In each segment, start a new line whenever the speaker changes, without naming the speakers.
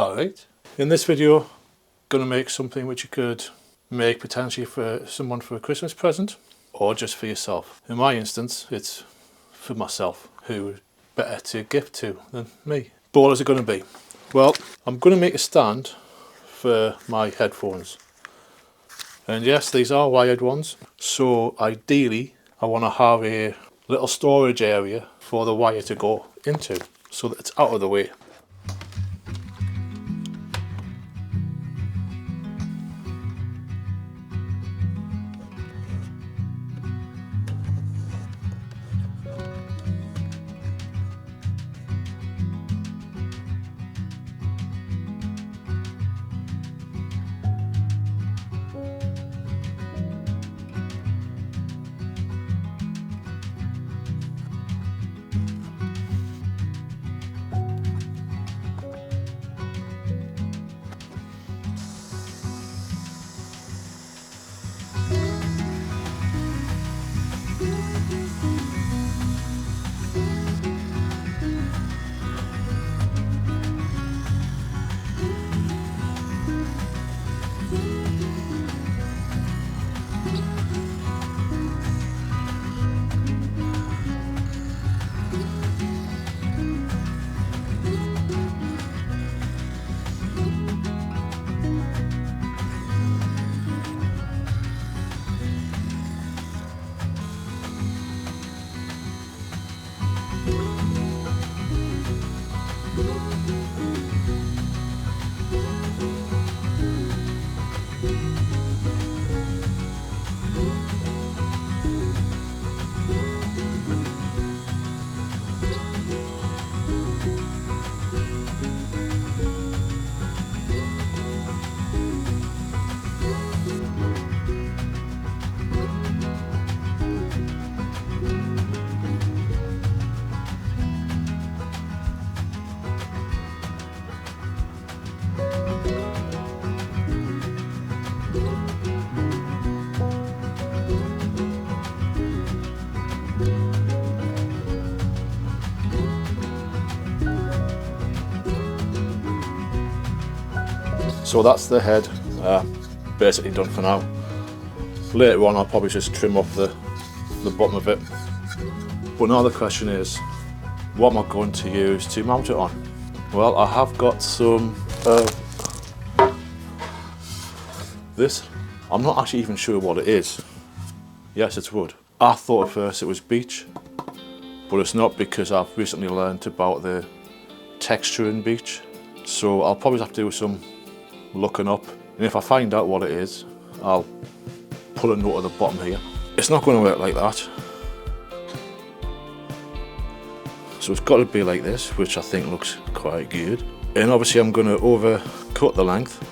Alright, in this video, going to make something which you could make potentially for someone for a Christmas present or just for yourself. In my instance, it's for myself, who better to gift to than me. But what is it going to be? Well, I'm going to make a stand for my headphones. And yes, these are wired ones. So ideally, I want to have a little storage area for the wire to go into so that it's out of the way. So that's the head basically done for now. Later on I'll probably just trim off the bottom of it. But now the question is, what am I going to use to mount it on? Well, I have got some this. I'm not actually even sure what it is. Yes, it's wood. I thought at first it was beech, but it's not, because I've recently learned about the texture in beech. So I'll probably have to do some looking up, and if I find out what it is, I'll put a note at the bottom here. It's not going to work like that, so it's got to be like this, which I think looks quite good. And obviously I'm going to overcut the length.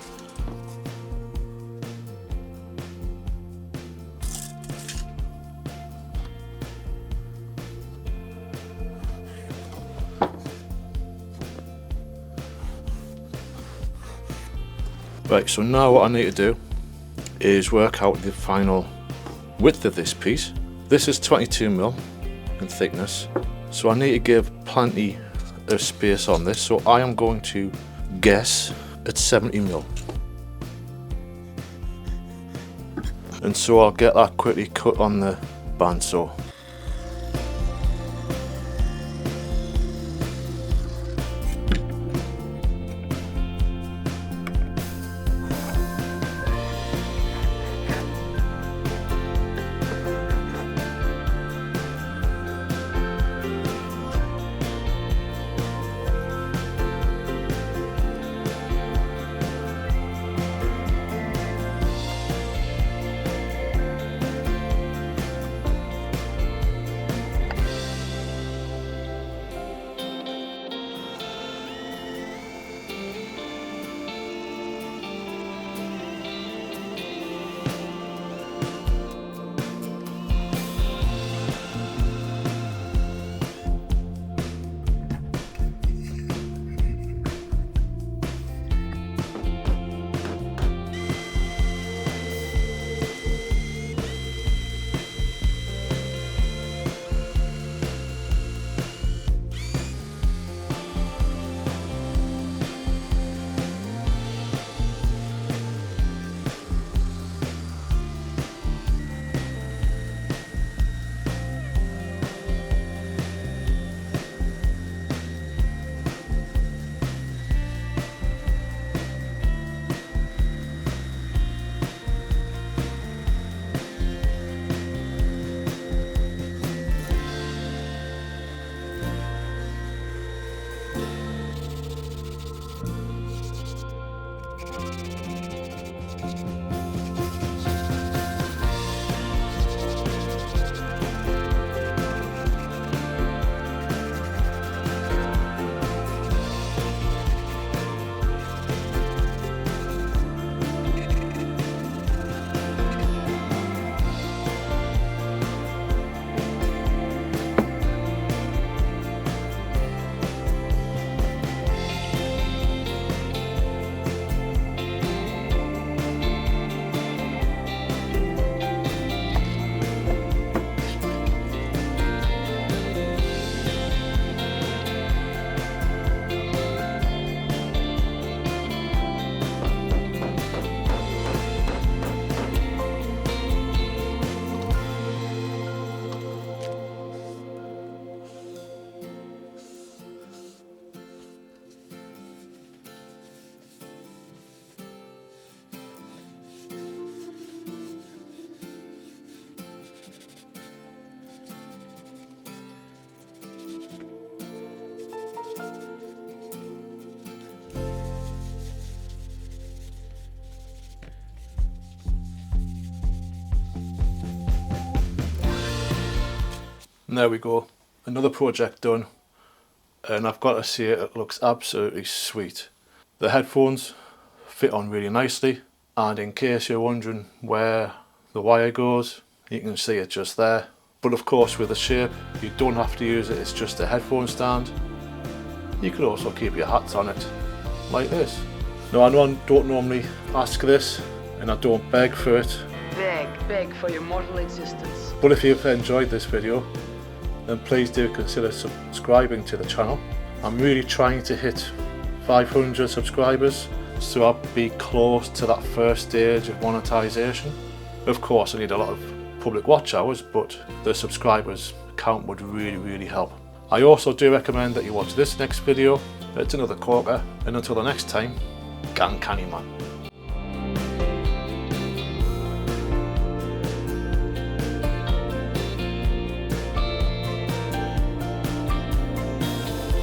Right, so now what I need to do is work out the final width of this piece. This is 22mm in thickness, so I need to give plenty of space on this, so I am going to guess at 70mm. And so I'll get that quickly cut on the bandsaw. And there we go, another project done, and I've got to say it looks absolutely sweet. The headphones fit on really nicely, and in case you're wondering where the wire goes, you can see it just there. But of course with the shape, you don't have to use it, it's just a headphone stand. You could also keep your hats on it, like this. Now I don't normally ask this, and I don't beg for it.
Beg for your mortal existence.
But if you've enjoyed this video, then please do consider subscribing to the channel. I'm really trying to hit 500 subscribers, so I'll be close to that first stage of monetization. Of course I need a lot of public watch hours, but the subscribers count would really help. I also do recommend that you watch this next video. It's another corker, and until the next time, gang canny man.